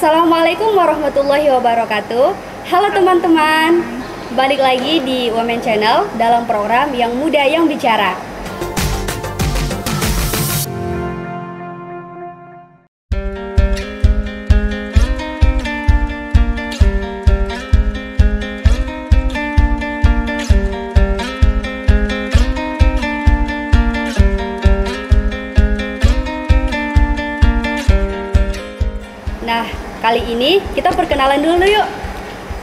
Assalamualaikum warahmatullahi wabarakatuh. Halo teman-teman, balik lagi di Women Channel dalam program Yang Muda Yang Bicara. Nah, kali ini kita perkenalan dulu yuk.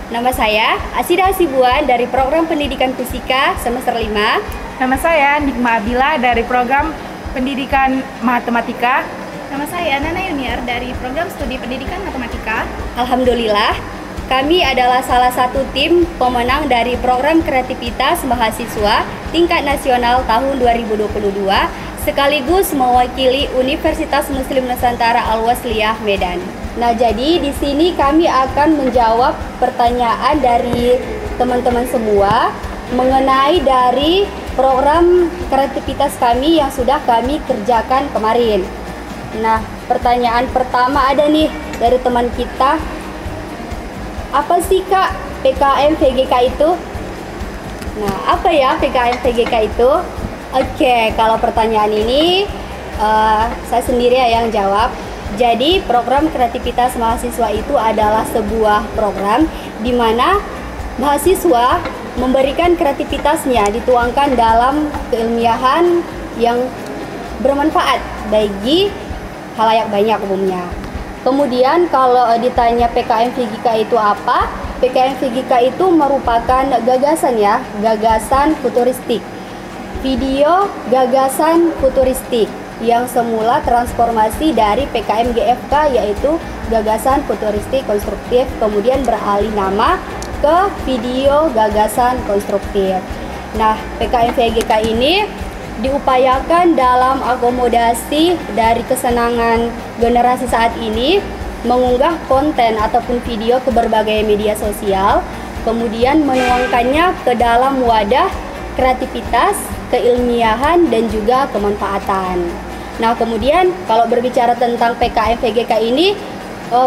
Nama saya Asida Hasibuan dari program Pendidikan Fisika semester 5. Nama saya Nikma Abila dari program Pendidikan Matematika. Nama saya Nana Yuniar dari program Studi Pendidikan Matematika. Alhamdulillah, kami adalah salah satu tim pemenang dari program kreativitas mahasiswa tingkat nasional tahun 2022 sekaligus mewakili Universitas Muslim Nusantara Al-Wasliyah Medan. Nah, jadi di sini kami akan menjawab pertanyaan dari teman-teman semua mengenai dari program kreativitas kami yang sudah kami kerjakan kemarin. Nah, pertanyaan pertama ada nih dari teman kita. Apa sih Kak PKM VGK itu? Nah, apa ya PKM VGK itu? Oke, kalau pertanyaan ini saya sendiri yang jawab. Jadi program kreativitas mahasiswa itu adalah sebuah program di mana mahasiswa memberikan kreativitasnya dituangkan dalam keilmiahan yang bermanfaat bagi khalayak banyak umumnya. Kemudian kalau ditanya PKM VGK itu apa? PKM VGK itu merupakan gagasan ya, gagasan futuristik. Video gagasan futuristik yang semula transformasi dari PKM GFK yaitu gagasan futuristik konstruktif, kemudian beralih nama ke video gagasan konstruktif. Nah, PKM VGK ini diupayakan dalam akomodasi dari kesenangan generasi saat ini mengunggah konten ataupun video ke berbagai media sosial, kemudian menuangkannya ke dalam wadah kreativitas, keilmiahan, dan juga kemanfaatan. Nah, kemudian kalau berbicara tentang PKM VGK ini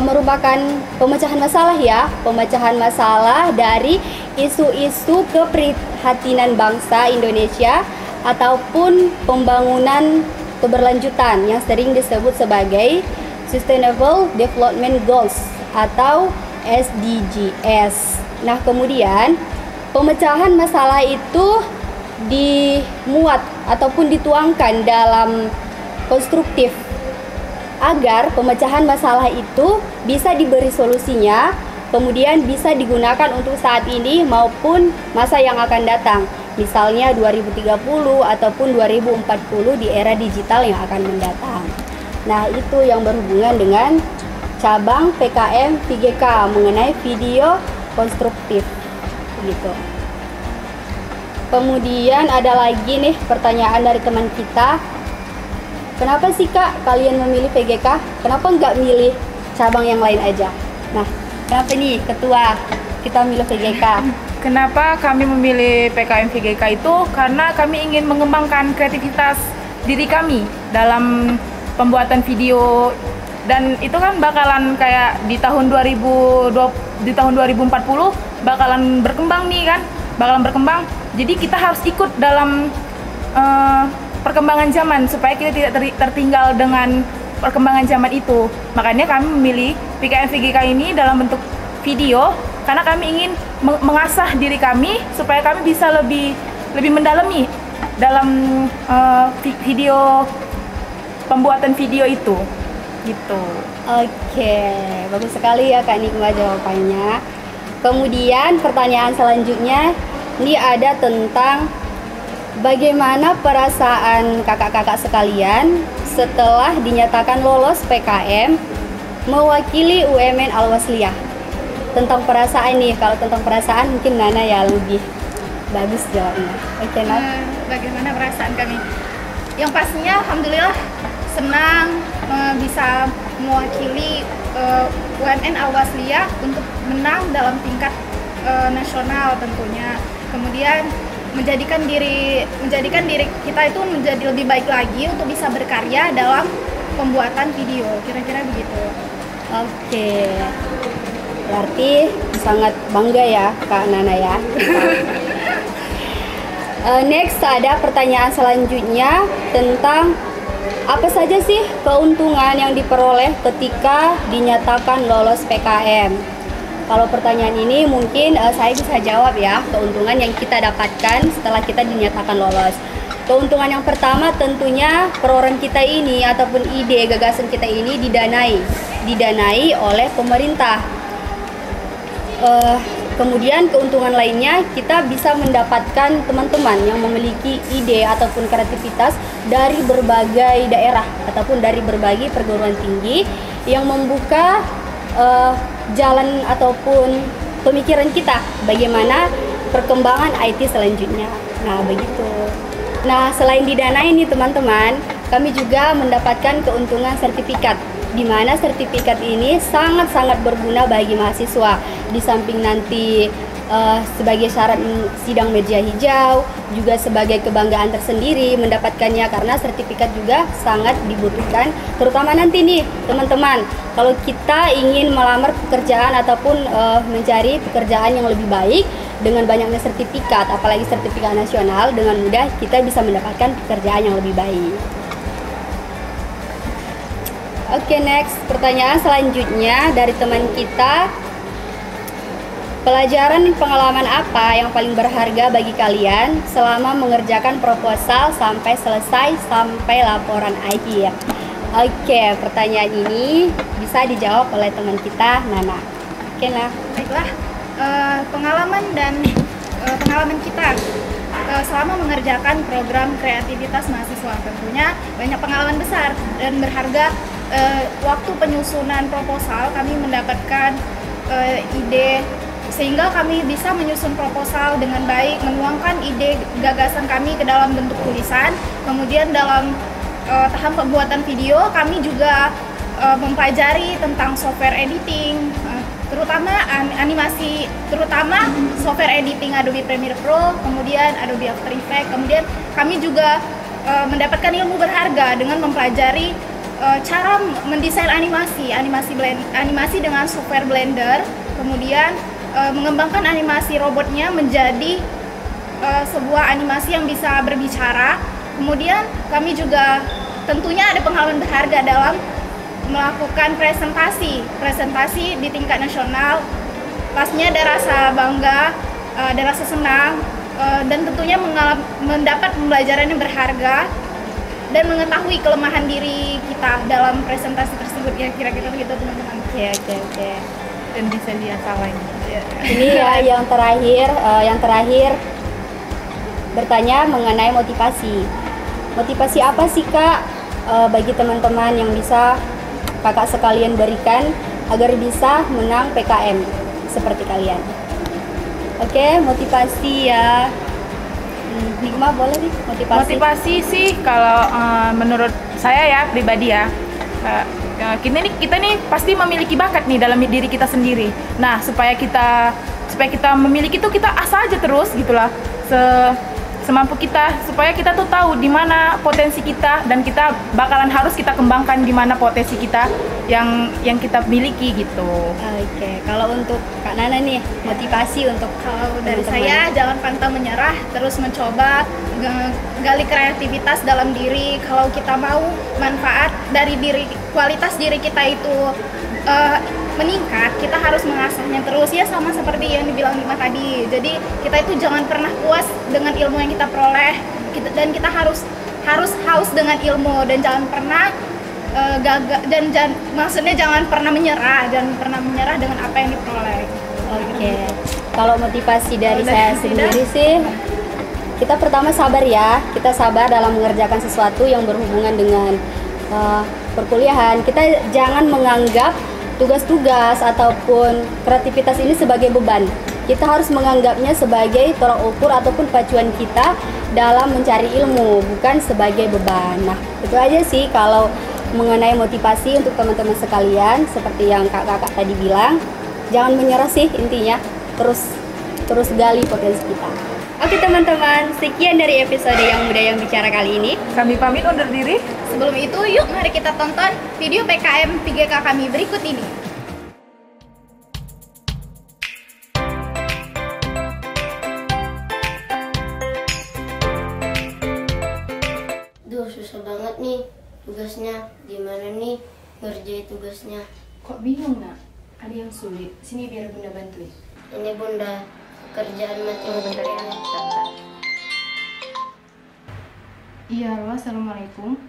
merupakan pemecahan masalah ya, pemecahan masalah dari isu-isu keprihatinan bangsa Indonesia ataupun pembangunan keberlanjutan yang sering disebut sebagai Sustainable Development Goals atau SDGs. Nah, kemudian pemecahan masalah itu dimuat ataupun dituangkan dalam konstruktif agar pemecahan masalah itu bisa diberi solusinya, kemudian bisa digunakan untuk saat ini maupun masa yang akan datang, misalnya 2030 ataupun 2040 di era digital yang akan mendatang. Nah, itu yang berhubungan dengan cabang PKM VGK mengenai video konstruktif gitu. Kemudian ada lagi nih pertanyaan dari teman kita. Kenapa sih Kak kalian memilih VGK? Kenapa nggak milih cabang yang lain aja? Nah, kenapa nih Ketua kita milih VGK? Kenapa kami memilih PKM VGK itu? Karena kami ingin mengembangkan kreativitas diri kami dalam pembuatan video, dan itu kan bakalan kayak di tahun 2040 bakalan berkembang nih kan, bakalan berkembang. Jadi kita harus ikut dalam perkembangan zaman supaya kita tidak tertinggal dengan perkembangan zaman itu. Makanya kami memilih PKM VGK ini dalam bentuk video karena kami ingin mengasah diri kami supaya kami bisa lebih mendalami dalam video, pembuatan video itu gitu. Oke, bagus sekali ya Kak Nikma jawabannya. Kemudian pertanyaan selanjutnya ini ada tentang bagaimana perasaan kakak-kakak sekalian setelah dinyatakan lolos PKM mewakili UMN Al-Wasliyah. Tentang perasaan nih, kalau tentang perasaan mungkin Nana ya lebih bagus jawabnya. Oke, Nana. Bagaimana perasaan kami? Yang pastinya alhamdulillah senang bisa mewakili UMN Al-Wasliyah untuk menang dalam tingkat nasional tentunya. Kemudian menjadikan diri kita itu menjadi lebih baik lagi untuk bisa berkarya dalam pembuatan video, kira-kira begitu. Oke. Berarti sangat bangga ya Kak Nana ya. Next ada pertanyaan selanjutnya tentang apa saja sih keuntungan yang diperoleh ketika dinyatakan lolos PKM. Kalau pertanyaan ini mungkin saya bisa jawab ya, keuntungan yang kita dapatkan setelah kita dinyatakan lolos. Keuntungan yang pertama tentunya program kita ini ataupun ide gagasan kita ini didanai oleh pemerintah. Kemudian keuntungan lainnya kita bisa mendapatkan teman-teman yang memiliki ide ataupun kreativitas dari berbagai daerah ataupun dari berbagai perguruan tinggi yang membuka jalan ataupun pemikiran kita bagaimana perkembangan IT selanjutnya. Nah, begitu. Nah, selain didanai nih teman-teman, kami juga mendapatkan keuntungan sertifikat, di mana sertifikat ini sangat-sangat berguna bagi mahasiswa. Di samping nanti sebagai syarat sidang meja hijau, juga sebagai kebanggaan tersendiri mendapatkannya, karena sertifikat juga sangat dibutuhkan, terutama nanti nih teman-teman, kalau kita ingin melamar pekerjaan ataupun mencari pekerjaan yang lebih baik. Dengan banyaknya sertifikat, apalagi sertifikat nasional, dengan mudah kita bisa mendapatkan pekerjaan yang lebih baik. Oke, next pertanyaan selanjutnya dari teman kita. Pelajaran dan pengalaman apa yang paling berharga bagi kalian selama mengerjakan proposal sampai selesai sampai laporan akhir? Oke, pertanyaan ini bisa dijawab oleh teman kita, Nana. Oke, Nah. Baiklah, pengalaman kita selama mengerjakan program kreativitas mahasiswa, tentunya banyak pengalaman besar dan berharga. Waktu penyusunan proposal kami mendapatkan ide sehingga kami bisa menyusun proposal dengan baik, menuangkan ide gagasan kami ke dalam bentuk tulisan. Kemudian dalam tahap pembuatan video kami juga mempelajari tentang software editing, terutama animasi, terutama software editing Adobe Premiere Pro, kemudian Adobe After Effects. Kemudian kami juga mendapatkan ilmu berharga dengan mempelajari cara mendesain animasi dengan software Blender, kemudian mengembangkan animasi robotnya menjadi sebuah animasi yang bisa berbicara. Kemudian kami juga tentunya ada pengalaman berharga dalam melakukan presentasi di tingkat nasional. Pastinya ada rasa bangga, ada rasa senang, dan tentunya mendapat pembelajaran yang berharga dan mengetahui kelemahan diri kita dalam presentasi tersebut, ya kira-kira begitu teman-teman. Oke. Dan bisa diasalain. Ini ya yang terakhir bertanya mengenai motivasi. Motivasi apa sih Kak bagi teman-teman yang bisa Kakak sekalian berikan agar bisa menang PKM seperti kalian? Oke, motivasi ya. Nikma boleh nih motivasi? Motivasi sih kalau menurut saya ya pribadi ya, kita nih pasti memiliki bakat nih dalam diri kita sendiri. Nah, supaya kita memiliki itu, kita asah aja terus gitulah semampu kita, supaya kita tuh tahu di mana potensi kita dan kita bakalan harus kita kembangkan di mana potensi kita yang kita miliki gitu. Oke, kalau untuk Kak Nana nih motivasi untuk Kalau dari saya, jangan pantang menyerah, terus mencoba gali kreativitas dalam diri. Kalau kita mau manfaat dari kualitas diri kita itu meningkat, kita harus mengasahnya terus, ya sama seperti yang dibilang Nikma tadi. Jadi kita itu jangan pernah puas dengan ilmu yang kita peroleh, dan kita harus haus dengan ilmu, dan jangan pernah gagal, dan jangan pernah menyerah dengan apa yang diperoleh. Oke. Kalau motivasi dari saya sendiri sih, kita pertama sabar ya. Kita sabar dalam mengerjakan sesuatu yang berhubungan dengan perkuliahan. Kita jangan menganggap tugas-tugas ataupun kreativitas ini sebagai beban. Kita harus menganggapnya sebagai tolak ukur ataupun pacuan kita dalam mencari ilmu, bukan sebagai beban. Nah, itu aja sih kalau mengenai motivasi untuk teman-teman sekalian. Seperti yang kakak tadi bilang, jangan menyerah sih intinya. Terus gali potensi kita. Oke teman-teman, sekian dari episode Yang Muda Yang Bicara kali ini. Kami pamit undur diri. Sebelum itu, yuk mari kita tonton video PKM 3K kami berikut ini. tugasnya. Gimana nih ngerjain tugasnya? Kok bingung nak? Ada yang sulit? Sini biar bunda bantuin. Ini bunda, kerjaan matematikanya. Iya, halo, assalamualaikum.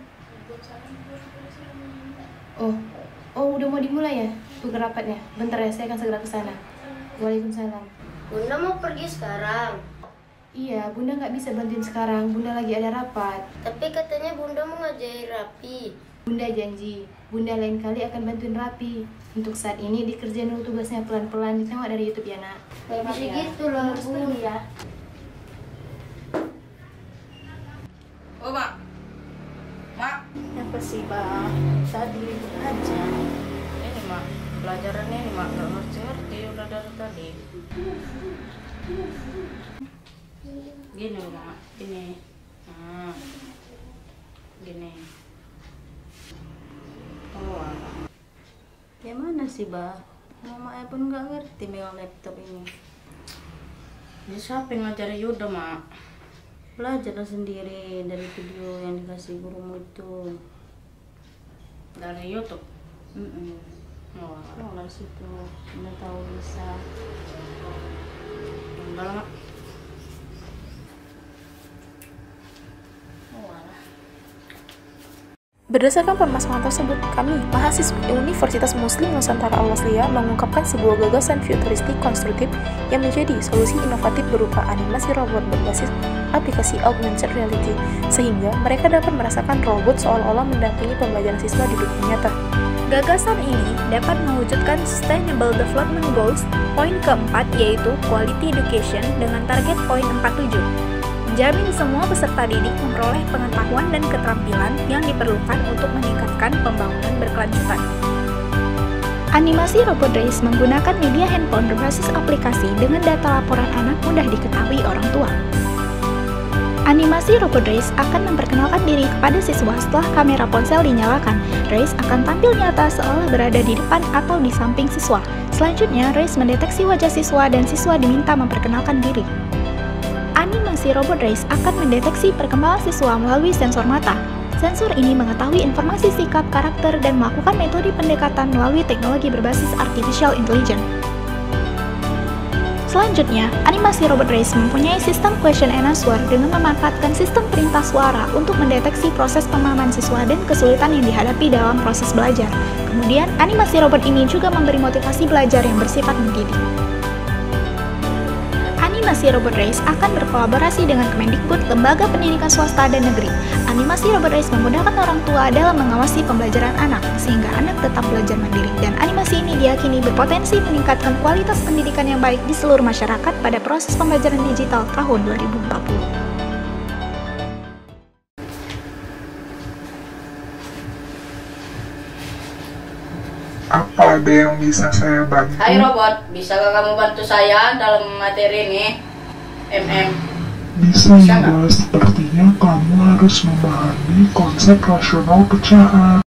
Oh, udah mau dimulai ya? Tugas rapatnya. Bentar ya, saya akan segera ke sana. Waalaikumsalam. Bunda mau pergi sekarang. Iya, bunda nggak bisa bantuin sekarang. Bunda lagi ada rapat. Tapi katanya bunda mau ngajarin rapi. Bunda janji, bunda lain kali akan bantuin rapi. Untuk saat ini dikerjain dulu tugasnya pelan-pelan. Ditengok dari YouTube ya nak. Gak bisa ya. gitu lah Harus bu. pergi ya. Oh, Mak. Mak. Apa sih, Bang? Tadi ribut aja. Ini mak, pelajarannya ini mak, gak ngerti udah dari tadi. Gini mak, gini. Nah, gini. Oh, alah. Ya mana sih bah? Mama pun gak ngerti megang laptop ini. Ya siapa yang ngajarin Yuda mak? Belajarlah sendiri dari video yang dikasih gurumu itu. Dari YouTube. Oh, dari situ udah tahu bisa. Enggak lah mak. Berdasarkan permasalahan tersebut, kami, mahasiswa Universitas Muslim Nusantara Al-Wasliyah, mengungkapkan sebuah gagasan futuristik konstruktif yang menjadi solusi inovatif berupa animasi robot berbasis aplikasi augmented reality, sehingga mereka dapat merasakan robot seolah-olah mendampingi pembelajaran siswa di dunia nyata. Gagasan ini dapat mewujudkan Sustainable Development Goals poin keempat, yaitu Quality Education dengan target poin 47. Menjamin semua peserta didik memperoleh pengetahuan dan keterampilan yang diperlukan untuk meningkatkan pembangunan berkelanjutan. Animasi Robot Race menggunakan media handphone berbasis aplikasi dengan data laporan anak mudah diketahui orang tua. Animasi Robot Race akan memperkenalkan diri kepada siswa setelah kamera ponsel dinyalakan. Race akan tampil nyata seolah berada di depan atau di samping siswa. Selanjutnya, Race mendeteksi wajah siswa dan siswa diminta memperkenalkan diri. Animasi Robot Race akan mendeteksi perkembangan siswa melalui sensor mata. Sensor ini mengetahui informasi sikap, karakter, dan melakukan metode pendekatan melalui teknologi berbasis Artificial Intelligence. Selanjutnya, animasi Robot Race mempunyai sistem question and answer dengan memanfaatkan sistem perintah suara untuk mendeteksi proses pemahaman siswa dan kesulitan yang dihadapi dalam proses belajar. Kemudian, animasi robot ini juga memberi motivasi belajar yang bersifat mendidik. Animasi Robot Race akan berkolaborasi dengan Kemendikbud, lembaga pendidikan swasta dan negeri. Animasi Robot Race memudahkan orang tua dalam mengawasi pembelajaran anak, sehingga anak tetap belajar mandiri. Dan animasi ini diyakini berpotensi meningkatkan kualitas pendidikan yang baik di seluruh masyarakat pada proses pembelajaran digital tahun 2040. Apa ada yang bisa saya bantu? Hai robot, bisakah kamu bantu saya dalam materi ini? Bisa juga, sepertinya kamu harus memahami konsep rasional pecahan.